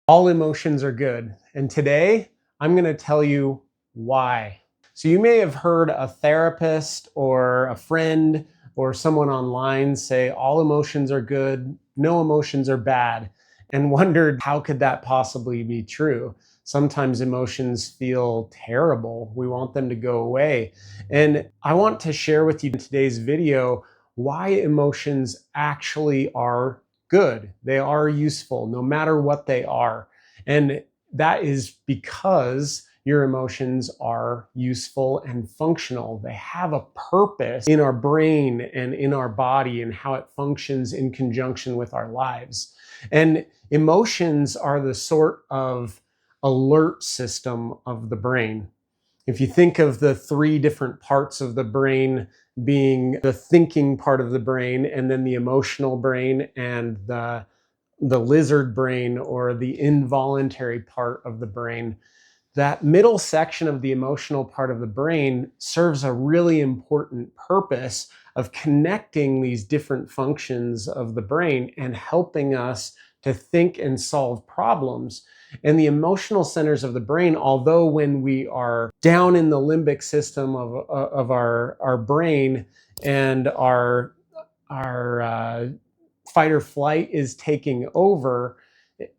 All emotions are good. And today I'm going to tell you why. So you may have heard a therapist or a friend or someone online say all emotions are good, no emotions are bad, and wondered how could that possibly be true? Sometimes emotions feel terrible. We want them to go away. And I want to share with you in today's video why emotions actually are good. They are useful no matter what they are. And that is because your emotions are useful and functional. They have a purpose in our brain and in our body and how it functions in conjunction with our lives. And emotions are the sort of alert system of the brain. If you think of the three different parts of the brain being the thinking part of the brain, and then the emotional brain, and the lizard brain, or the involuntary part of the brain, that middle section of the emotional part of the brain serves a really important purpose of connecting these different functions of the brain and helping us to think and solve problems. And the emotional centers of the brain, although when we are down in the limbic system of our brain and our fight or flight is taking over,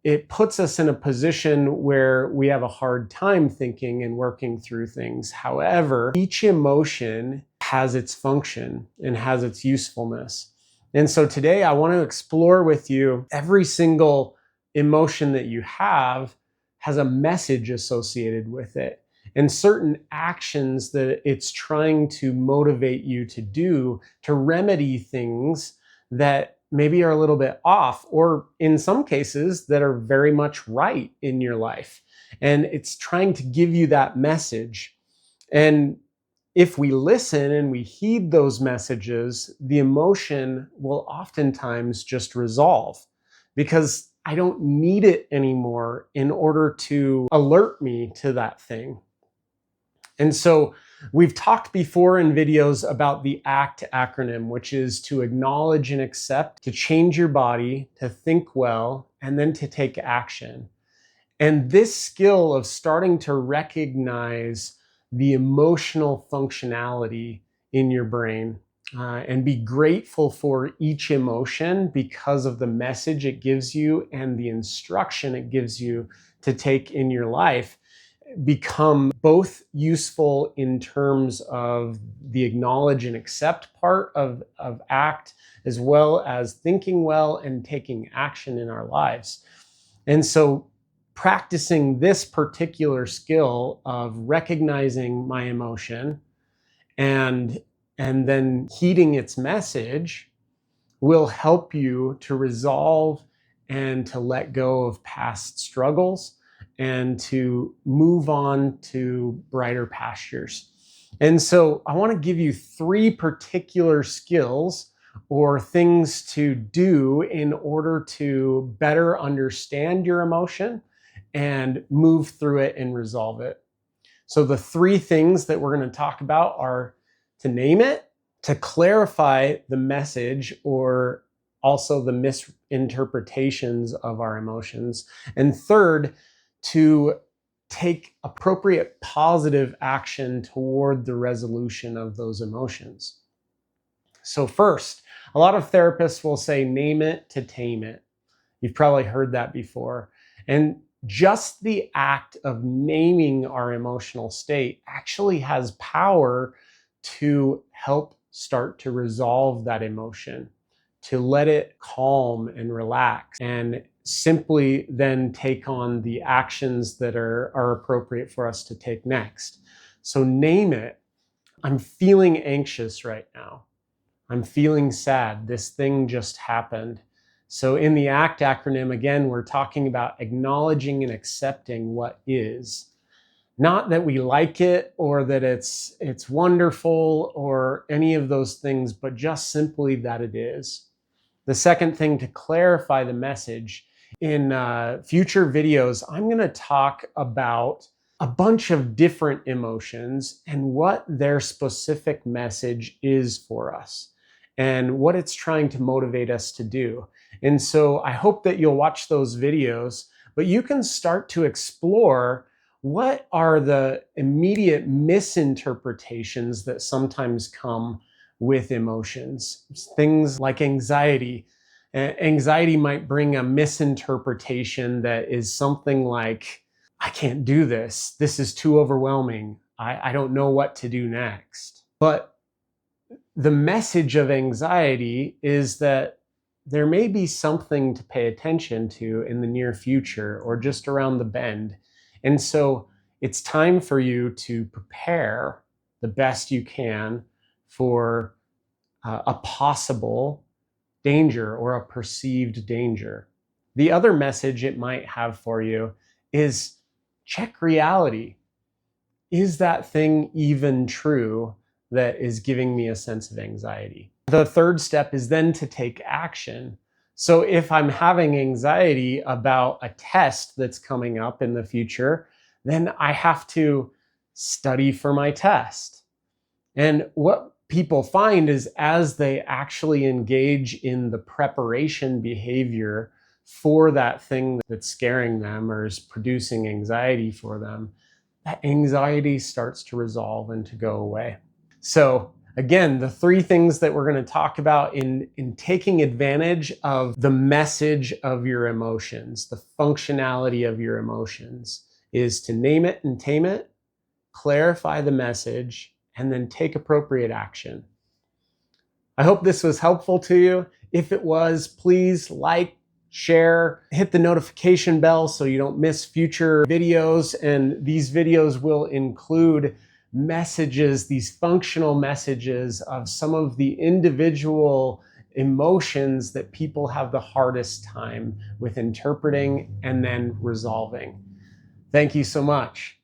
it puts us in a position where we have a hard time thinking and working through things. However, each emotion has its function and has its usefulness. And so today I want to explore with you every single emotion that you have has a message associated with it, and certain actions that it's trying to motivate you to do to remedy things that maybe are a little bit off, or in some cases that are very much right in your life. And it's trying to give you that message. And if we listen and we heed those messages, the emotion will oftentimes just resolve, because I don't need it anymore in order to alert me to that thing. And so we've talked before in videos about the ACT acronym, which is to acknowledge and accept, to change your body, to think well, and then to take action. And this skill of starting to recognize the emotional functionality in your brain and be grateful for each emotion because of the message it gives you and the instruction it gives you to take in your life, become both useful in terms of the acknowledge and accept part of ACT, as well as thinking well and taking action in our lives. And so practicing this particular skill of recognizing my emotion and then heeding its message will help you to resolve and to let go of past struggles and to move on to brighter pastures. And so I want to give you three particular skills or things to do in order to better understand your emotion and move through it and resolve it. So the three things that we're going to talk about are to name it, to clarify the message or also the misinterpretations of our emotions, and third, to take appropriate positive action toward the resolution of those emotions. So first, a lot of therapists will say, name it to tame it. You've probably heard that before. And just the act of naming our emotional state actually has power to help start to resolve that emotion, to let it calm and relax, and simply then take on the actions that are appropriate for us to take next. So name it. I'm feeling anxious right now. I'm feeling sad. This thing just happened. So in the ACT acronym, again, we're talking about acknowledging and accepting what is. Not that we like it or that it's wonderful or any of those things, but just simply that it is. The second thing, to clarify the message. In future videos, I'm going to talk about a bunch of different emotions and what their specific message is for us and what it's trying to motivate us to do. And so I hope that you'll watch those videos. but you can start to explore what are the immediate misinterpretations that sometimes come with emotions. Things like anxiety. Anxiety might bring a misinterpretation that is something like, I can't do this. This is too overwhelming. I don't know what to do next. But the message of anxiety is that there may be something to pay attention to in the near future or just around the bend. And so it's time for you to prepare the best you can for a possible danger or a perceived danger. The other message it might have for you is check reality. Is that thing even true that is giving me a sense of anxiety? The third step is then to take action. So if I'm having anxiety about a test that's coming up in the future, then I have to study for my test. And what people find is as they actually engage in the preparation behavior for that thing that's scaring them or is producing anxiety for them, that anxiety starts to resolve and to go away. So again, the three things that we're going to talk about in taking advantage of the message of your emotions, the functionality of your emotions, is to name it and tame it, clarify the message, and then take appropriate action. I hope this was helpful to you. If it was, please like, share, hit the notification bell so you don't miss future videos. And these videos will include messages, these functional messages of some of the individual emotions that people have the hardest time with interpreting and then resolving. Thank you so much.